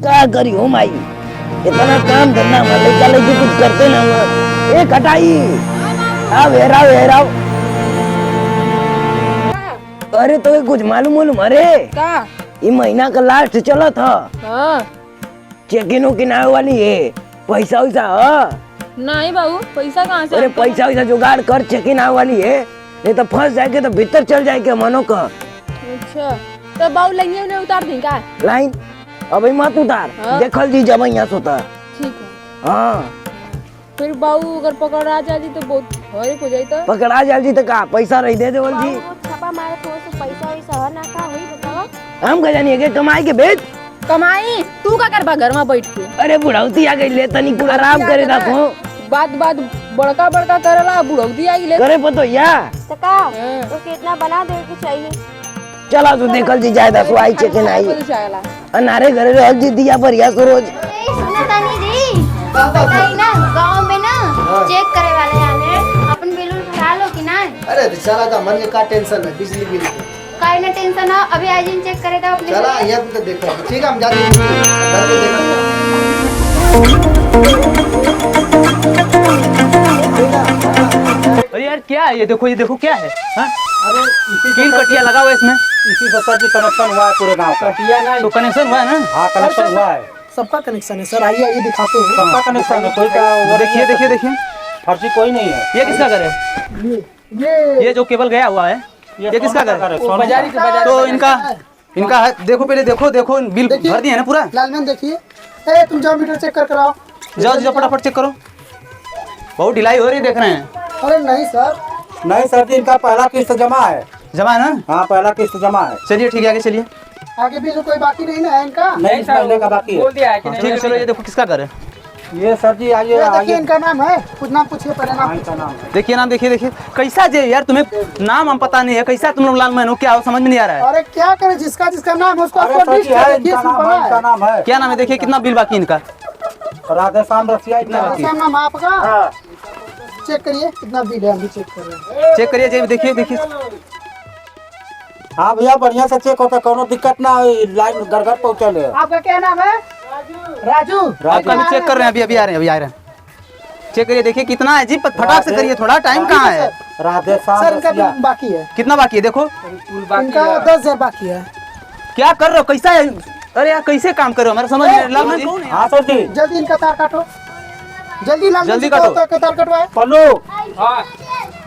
क्या करी हो माई, इतना काम धंधा में लड़का लड़की कुछ करते ना हुआ। ए कटाई अब हेराओ अरे तो कुछ मालूम अरे ये महीना का लास्ट चला था। चेकिन उकिन आने वाली है, पैसा वैसा नहीं बाबू, पैसा कहाँ से? अरे पैसा वैसा जुगाड़ कर, चेकिन आने वाली है, नहीं तो फंस जाएंगे तो भीतर चल जाएंगे मनो का। अच्छा तो बाबू लाइन में उतार दें क्या? लाइन अभी मत उतार, देखल जी जब यहाँ सोता। ठीक है। हाँ फिर बाबू अगर पकड़ा जाए तो बहुत हरे हो जाए तो? पकड़ा जाए जी तो का पैसा रही दे देवल जी। छापा मारे थोड़ा सा पैसा वैसा ना का होई बताओ। हम क्या जानिए के कमाई के बेच कमाई तू का कर बा घर में बैठ के? अरे बुढ़ौती आ गई ले तनी कुछ आराम करे देखो। बात बड़का करेला, बुढ़ौती आई ले करे पतो या तो का तो कितना बना दे के चाहिए? चला तो देखल जी जाए दसो आई चेकिन आई अनारे घरे रहल जी दिया पर या रोज। सुना तानी जी बताई ना गांव में ना चेक करे वाले आले, अपन बिल भरा लो कि ना? अरे चला था मन के का टेंशन है, बिजली बिल काहे ना टेंशन हो, अभी आज इन चेक करे दो अपने। चला यहाँ तो देखो। ठीक है हम जाते हैं घर पे देखो। अरे यार क्या है ये, देखो क्या है? हाँ? अरे तीन कटिया लगा हुआ है इसमें। इसी बस जी कनेक्शन हुआ है पूरे गांव का। कटिया ना तो कनेक्शन हुआ है ना? हाँ कनेक्शन हुआ है, सबका कनेक्शन है सर। आइए दिखाते हैं। सबका कनेक्शन है, कोई का देखिए फर्जी कोई नहीं है। ये किसका घर है? ये जो केबल गया हुआ है ये किसका घर है? तो इनका है, देखो पहले देखो बिल भर दिए है ना पूरा? लालमैन देखिए, ए तुम जाओ मीटर चेक कर कराओ। जाओ फटाफट चेक करो, बहुत ढिलाई हो रही है देख रहे हैं। अरे नहीं सर जी इनका पहला किस्त जमा है। जमा है ना? हाँ पहला किस्त जमा है। चलिए ठीक है, आगे चलिए। आगे भी कोई बाकी नहीं ना है इनका? नहीं इस महीने का बाकी है। ठीक है चलो, ये देखो किसका घर है? ये सर जी आइए देखिए आइए। इनका नाम है, कुछ नाम पूछिए पहले नाम। इनका नाम है। देखिए नाम देखिए कैसा जे यार, तुम्हें नाम हम पता नहीं है, कैसा तुम लोग लालमैन हो, क्या हो समझ में नहीं आ रहा है। अरे क्या करे, जिसका नाम है उसको अरे आपको सर लिस्ट जी है, देखिए, इनका नाम है, इनका नाम है। क्या नाम है? देखिए कितना बिल बाकी इनका। राधेश्याम रसिया इतना बाकी। क्या नाम आपका? हाँ चेक करिए कितना बिल है, अभी चेक कर रहे हैं। चेक करिए, देखिए हाँ भैया बढ़िया से चेक होता, कोनो दिक्कत ना हो, लाइन घर घर पहुँचल है। आपका क्या नाम है? राजू। आपका भी चेक कर रहे हैं, अभी आ रहे हैं। चेक करिए, देखिए कितना है जी, फटाक से करिए, थोड़ा टाइम कहाँ है? राधेश्याम सर इनका रसिया। बिल बाकी है। कितना बाकी है देखो? इनका 10,000 बाकी है। क्या कर रहे हो, कैसा है? अरे यार कैसे काम कर रहे हो, मेरा समझ नहीं लालमैन जी। हाँ सर जी जल्दी इनका तार काटो, जल्दी जल्दी काटो। तार कटवाए। पल्लू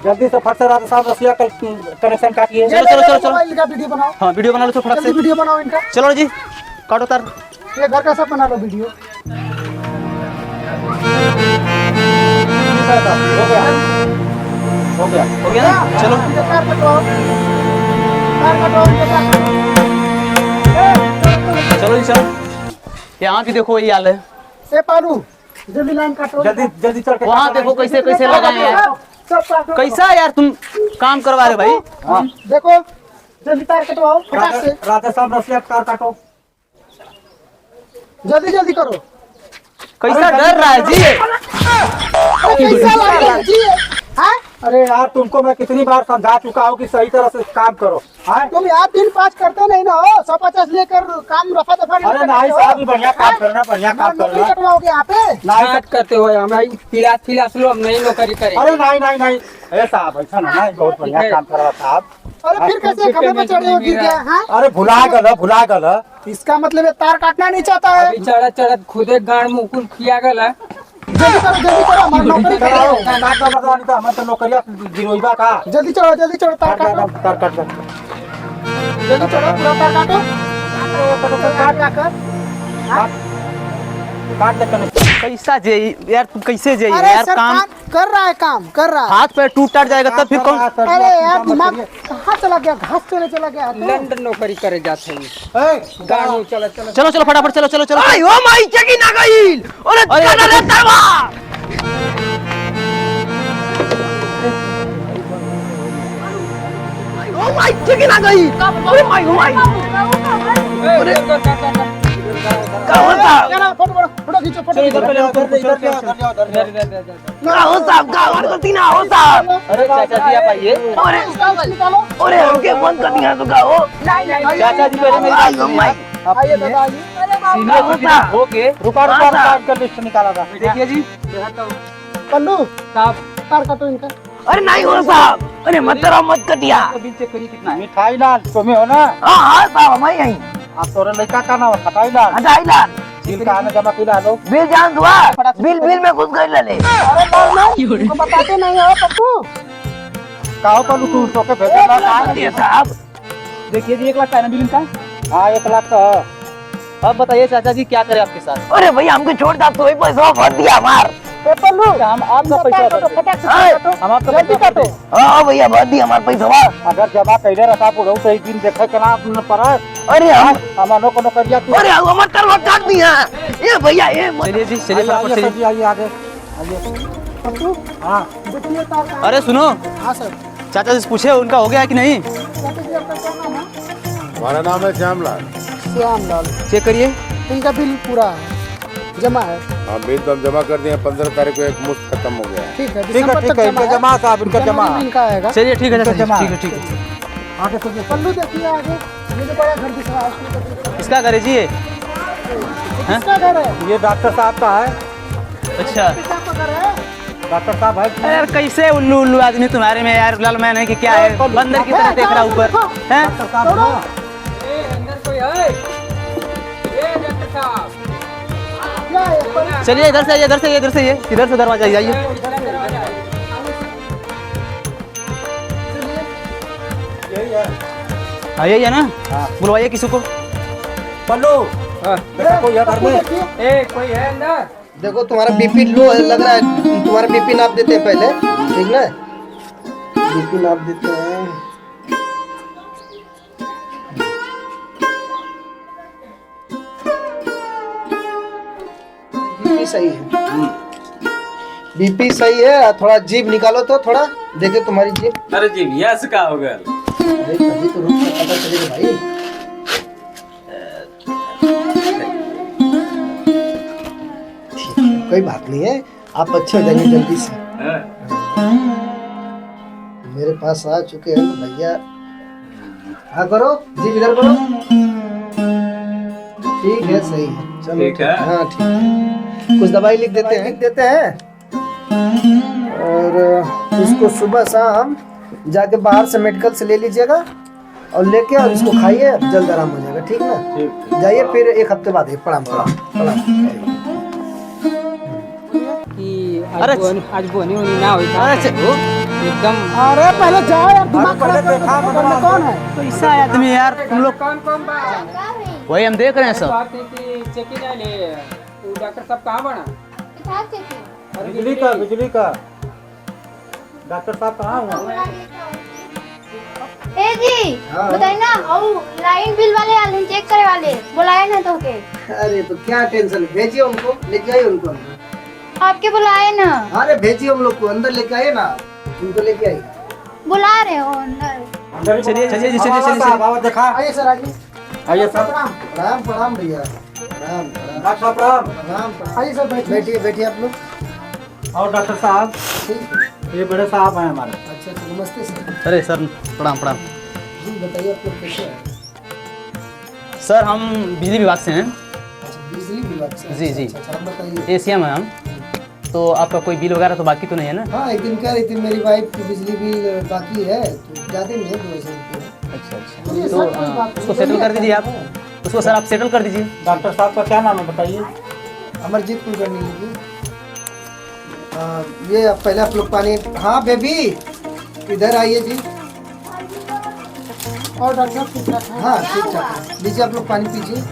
जल्दी से फट से राधेश्याम रसिया का कनेक्शन काटिए। चलो। इनका वीडियो बनाओ, हाँ वीडियो बना लो तो फटाक जल्दी से। वीडियो बनाओ इनका। चलो जी काटो तार। ये घर का सब बना लो वीडियो। हो गया हो गया ना? चलो तार कटवाओ, चलो जी चलो। यहाँ भी देखो ये हाल है। ए पारू जल्दी लाइन काटो। जल्दी चल के वहाँ देखो कैसे लगाए हैं। सब काटो। कैसा यार तुम काम करवा रहे भाई? हाँ। देखो जल्दी तार कटवाओ फटाक से, राधेश्याम रसिया का तार काटो। जल्दी करो। कैसा डर रहा है जी? अरे कैसा लग रहा है जी? हाँ? अरे यार तुमको मैं कितनी बार समझा चुका हूँ कि सही तरह से काम करो। हाँ? तुम यार 3-5 करते नहीं ना हो, 150 लेकर काम रफा दफा अरे नहीं साहब बढ़िया काम करना, बढ़िया काम नौकरी करना। कटवाओगे यहाँ पे? नहीं करते हो हमारी फिलास लोग नहीं नौकरी करे। अरे नहीं ए साहब ऐसा ना नहीं, बहुत बढ़िया काम करा साहब। अरे फिर कैसे खंभे पे चढ़े हो, गिर गया? हाँ? अरे भुला गल। इसका मतलब ये तार काटना नहीं चाहता है। अभी चढ़त खुदे गाड़ मुकुल किया गया। जल्दी करो, हमारी नौकरी कराओ करो। ना तो बदलानी तो हमें तो नौकरिया गिरोइबा का। जल्दी चढ़ो तार काटो, तार काट जल्दी चढ़ो, पूरा तार काटो। काट दे कनेक्शन। कैसा जे यार, तुम कैसे जे अरे यार? सर काम कर रहा है, काम कर रहा है। हाथ पैर टूट जाएगा तब फिर कौन? अरे यार दिमाग कहाँ चला गया, घास चले चला गया तो? लंदन नौकरी करे जाते हैं। ए, गाड़ी चलो चलो फटाफट चलो। आई ओ माई चेकिन आ गई। अरे चला रे तरवा। ओ माई चेकिन आ गई। अरे माई अरे कहाँ साहब? फोटो खींचो, फोटो खींचो। ना हो साहब, का और गलती ना हो साहब। अरे चाचा जी आप आइए। अरे निकालो। अरे हमके बंद कर दिया तो का हो। चाचा जी पहले मेरी आई ओ माई। आइए दादा आइए। सीनियर सिटीजन हो के रुका रुका रुका, इनका लिस्ट निकाला था। देखिए जी, पल्लू साहब तार काटो इनका। अरे नहीं हो साहब, अरे मत करो, मत कटिया। बिल चेक करिए कितना है। मिठाई लाल तुम्हें हो ना? हाँ हाँ साहब, मैं यही आप तोरे लड़का का नाम खटाई लाल। हटाई लाल। बिल का आना जमा किला लो। बिल जान दुआ, बिल में घुस गई लले। अरे तुमको बताते नहीं हो पप्पू। काहो पर तू तो के भेजे ना ये साहब, देखिए जी 1 लाख का है ना बिल इनका। हां 1 लाख का। अब बताइए चाचा जी क्या करें आपके साथ? अरे भैया हमको छोड़ दो, तो ही पैसा भर दिया हमार। ए पल्लू हम आपका पैसा काटो, फटाक से हाँ। काटो। हम आपका जल्दी पैसा काटो। हाँ भैया भर दिया हमार पैसा। अगर जमा कैले रखा पुरो तो एक दिन देखे के ना न पड़ा। अरे हम, हमारो को करिया तू। अरे हमार तरवा काट दिया। ये भैया ये मत- चलिए जी, चलिए फटाफट से। आइए आइए आगे आइए। पप्पू हां देखिए तार का। अरे सुनो, हाँ सर। चाचा जी से पूछे उनका हो गया है कि नहीं? चाचा जी आपका क्या नाम है? हमारा नाम है श्यामलाल। श्यामलाल। चेक करिए। इनका बिल पूरा है, जमा है। हाँ बिल तो हम जमा कर दिए, 15 तारीख को एक मुश्त खत्म हो गया है। ठीक है, ठीक है दिसंबर ठीक तक है, इनका जमा साहब, इनका जमा। जनवरी में इनका आएगा। चलिए ठीक है चाचा जी, जमा। ठीक है ठीक है। आगे सुनिए। पल्लू देखिए आगे, ये जो बड़ा घर दिख रहा है उसमें किसका घर है जी ये? किसका घर है? ये डॉक्टर साहब का है। अच्छा, किसका घर है? डॉक्टर साहब है। यार कैसे उल्लू उल्लू आदमी तुम्हारे में यार, लाल मैन है कि क्या है, बंदर की तरह देख रहा ऊपर हैं? डॉक्टर साहब हो। ए अंदर कोई है? ए डॉक्टर साहब क्या है पल्लू? चलिए इधर से आइए, इधर से आइए, इधर से आइए, इधर से दरवाजा आइए। इधर दरवाजा है। यही है। हाँ यही है ना? हाँ। बुलवाइए किसी को। पल्लू देखो कोई है घर में? देखिए, ए कोई है अंदर? देखो तुम्हारा बीपी लो लग रहा है, तुम्हारा बीपी नाप देते हैं पहले, ठीक ना? बीपी नाप देते हैं। बीपी सही है, बीपी सही है। थोड़ा जीभ निकालो तो, थोड़ा देखे तुम्हारी जीभ। अरे जी भैया से का हो गया? अरे तभी तो रुक के पता चलेगा भाई। ठीक है, कोई बात नहीं है, आप अच्छे हो जाएंगे जल्दी से। मेरे पास आ चुके हैं तो भैया। हाँ करो जी, इधर करो। ठीक है, सही है, चलो ठीक है। हाँ ठीक है। कुछ दवाई लिख देते हैं और इसको सुबह शाम जाके बाहर से मेडिकल से ले लीजिएगा और लेके और इसको खाइए, जल्द आराम हो जाएगा, ठीक ना? जाइए फिर 1 हफ्ते बाद प्रणाम प्रणाम प्रणाम। कि अरे आज बोनी होनी ना होई था। अरे एकदम अरे पहले जाओ यार, दिमाग पहले खराब कर देखा दो, करना कौन है? कैसा है आदमी यार तुम लोग? कौन कौन बा? वही हम देख रहे हैं सब। बात है कि चेकिंग है ले। वो डॉक्टर साहब कहाँ बना? किताब चेकिंग। बिजली का डॉक्टर साहब कहाँ हुआ? ए जी बताइए ना, और लाइन बिल वाले आले हैं, चेक करे वाले बुलाए ना तो के। अरे तो क्या टेंशन, भेजिए उनको, लेके आइए उनको अंदर। आपके बुलाए ना, अरे भेजिए हम लोग को अंदर, लेके आइए ना, उनको लेके आइए। बुला रहे हो अंदर। चलिए चलिए जी, चलिए आवाज चलिए साहब, आवाज देखा। आइए सर, आइए। आइए सर। प्रणाम प्रणाम भैया, प्रणाम प्रणाम डॉक्टर साहब प्रणाम। प्रणाम प्रणाम। आइए सर, बैठिए। बैठिए बैठिए आप लोग। और डॉक्टर साहब ठीक है, ये बड़े साहब हैं हमारे। अच्छा अच्छा, नमस्ते सर। अरे सर प्रणाम प्रणाम। जी बताइए आप लोग कैसे हैं? सर हम बिजली विभाग से हैं। अच्छा, बिजली विभाग से? जी, जी। अच्छा, आप बताइए। एशियम है हम। तो आपका कोई बिल वगैरह तो बाकी तो नहीं है ना? हाँ, एक दिन कह रही थी मेरी वाइफ की बिजली बिल बाकी है, तो ज़्यादा नहीं है, 2,000 रुपये। अच्छा अच्छा, चलिए तो सर, कोई बात नहीं। उसको सेटल कर दीजिए आप। उसको सर आप सेटल कर दीजिए। डॉक्टर साहब का क्या नाम है बताइए? अमरजीत कुलकर्णी जी। ये अब पहले आप लोग पानी। हाँ बेबी, इधर आइए जी। और डॉक्टर साहब ठीक ठाक है? हाँ ठीक ठाक है, लीजिए आप लोग पानी पीजिए।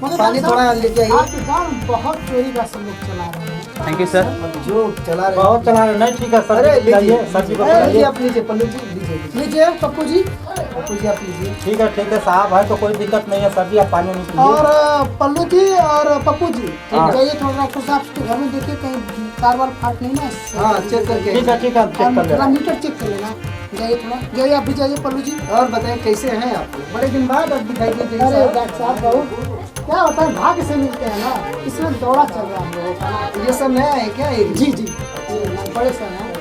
मगर पानी डॉक्टर थोड़ा साहब, लेके आइए। आपके गाँव में बहुत चोरी का सब लोग चला रहे हैं। Thank you sir. अब जो चला रहे बहुत चला रहे नहीं, ठीक है सर। अरे लीजिए, सर जी लीजिए बताइए। आप लीजिए, पल्लू जी लीजिए, लीजिए पप्पू जी। पप्पू जी आप लीजिए। ठीक है साहब है तो कोई दिक्कत नहीं है सर जी, आप पानी नहीं पीजिए। और पल्लू जी और पप्पू जी, हाँ। जाइए थोड़ा डॉक्टर साहब के घर में देखिए कहीं तार वार फाट नहीं ना। हाँ चेक करके। ठीक है हम चेक कर ले थोड़ा रहे हैं। मीटर चेक कर लेना। जाइए थोड़ा, जाइए आप भी जाइए पल्लू जी। और बताइए कैसे हैं आप लोग? बड़े दिन बाद अब दिखाई दे रही अरे हैं। डॉक्टर साहब बहुत क्या होता है, भाग्य से मिलते हैं ना, इसमें दौड़ा चल रहा है हम लोगों का। ये सब नया है क्या? ये जी जी, ये बड़े सर हैं।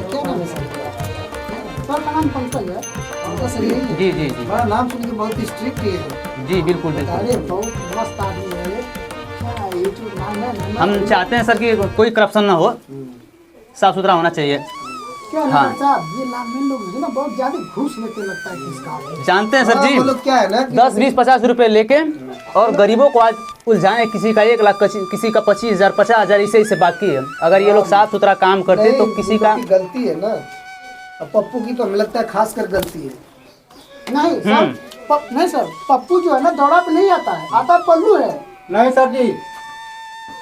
क्या नाम है सर? सर का नाम पंकज है। आपका सही है? जी जी जी बड़ा नाम सुन के बहुत स्ट्रिक्ट है। जी बिल्कुल बिल्कुल। अरे बहुत मस्त आदमी है ये। हम चाहते हैं सर कि कोई करप्शन ना हो, साफ सुथरा होना चाहिए। क्या है हाँ। डॉक्टर साहब, ये लाइन लोग जो ना बहुत ज्यादा घूस लेते लगता है किसका। जानते हैं सर हाँ, जी, वो लोग क्या है ना कि 10, 20, 50 रुपए लेके और गरीबों को आज उलझाएं, किसी का 1 लाख, किसी का 25,000, 50,000 इसे बाकी है। अगर ये लोग साफ सुथरा काम करते तो नहीं, किसी का उनकी गलती है ना। अब पप्पू की तो हमें लगता है खास कर गलती है। नहीं सर, नहीं सर, पप्पू जो है ना दौड़ा पे नहीं आता है, आता पल्लू है। नहीं सर जी,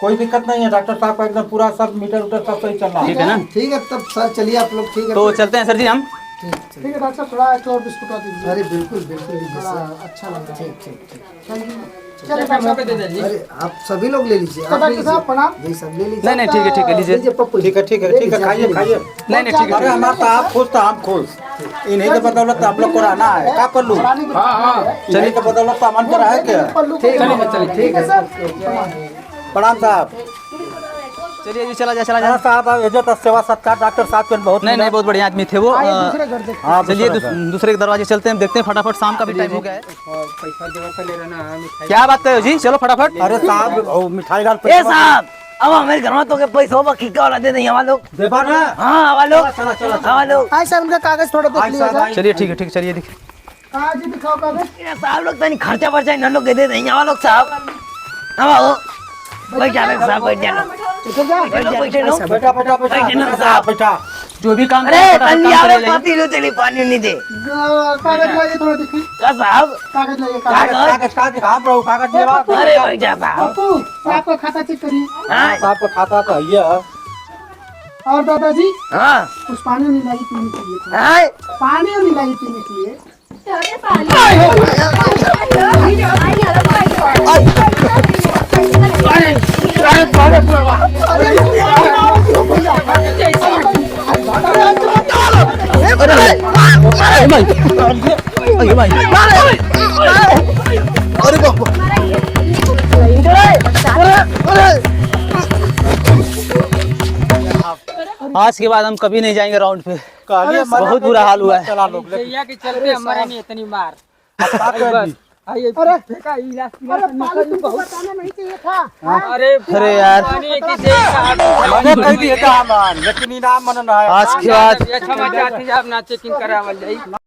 कोई दिक्कत नहीं है, डॉक्टर साहब का एकदम पूरा सब मीटर उटर सब सही चल रहा है। ठीक है ना। ठीक है तब सर चलिए आप लोग, ठीक है तो चलते हैं सर जी हम। ठीक है डॉक्टर साहब, थोड़ा एक और बिस्कुट और दीजिए। अरे बिल्कुल बिल्कुल लीजिए थोड़ा सर। अच्छा लग रहा है। ठीक। चलिए डॉक्टर साहब। अरे आप सभी लोग ले लीजिए, तो आप डॉक्टर साहब प्रणाम। यही सब ले लीजिए। नहीं नहीं, ठीक है लीजिए। लीजिए पप्पू, ठीक है खाइए खाइए। नहीं नहीं, ठीक अरे है। हमारा तो आप खुश तो हम खुश, इन्हीं के बदौलत तो हम लोग को रहना है। क्या पल्लू, इन्हीं के बदौलत तो अमन करा है क्या। ठीक है सर। प्रणाम साहब। चलिए जी, चला जा। प्रणाम साहब, अब इज्जत और सेवा सत्कार डॉक्टर साहब के बहुत नहीं, बहुत बढ़िया आदमी थे वो। दूसरे घर देखते हाँ, चलिए दूसरा घर। दूसरे के दरवाजे चलते हैं, देखते हैं फटाफट, शाम का भी टाइम हो गया है। पैसा देवा से ले रहना है मिठाई। क्या बात करो जी, चलो फटाफट। अरे साहब वो मिठाई लाल ए साहब, अब हमारे घर में तो के पैसा होगा की वाला दे देंगे हमारे लोग। देवा ना। हाँ हमारे लोग, हमारे लोग। आज सर उनका कागज थोड़ा देख लीजिएगा। चलिए ठीक है, चलिए देखिए। आज ही दिखाओ कागज। ये साहब लोग तो नहीं खर्चा वर्चा इन लोग के दे देंगे हमारे लोग साहब। हमारे बैठ जाने साहब, बैठ जाना, बैठे लो। बेटा बेटा जो भी काम अरे करें, फटाफट तल्ली काम आवे करे पाती लो तेरी पानी नहीं दे कागज लाइए थोड़ा देखिए। का साहब। कागज लाइए कागज। कागज का दिखा प्रभु, कागज देवा। अरे बैठ जा साहब। पप्पू आपका खाता चेक करिए। हाँ साहब को खाता तो ये है। और दादाजी हाँ कुछ पानी मिलाई पीने के लिए थोड़ा। हाँ। पानी मिलाई पीने के लिए। आज के बाद हम कभी नहीं जाएंगे राउंड पे, बहुत बुरा हाल हुआ है। चला लोग भैया के चलते हमारे नहीं इतनी मार। आइए अरे फेंका इलाज अरे पानी तुमको बताना नहीं चाहिए था। अरे यार। पानी की देख साहब मैंने कह दिया था अमन, लेकिन इनाम मन ना है। आज के बाद अच्छा मजा आती है, आप ना चेकिंग करावल जाई।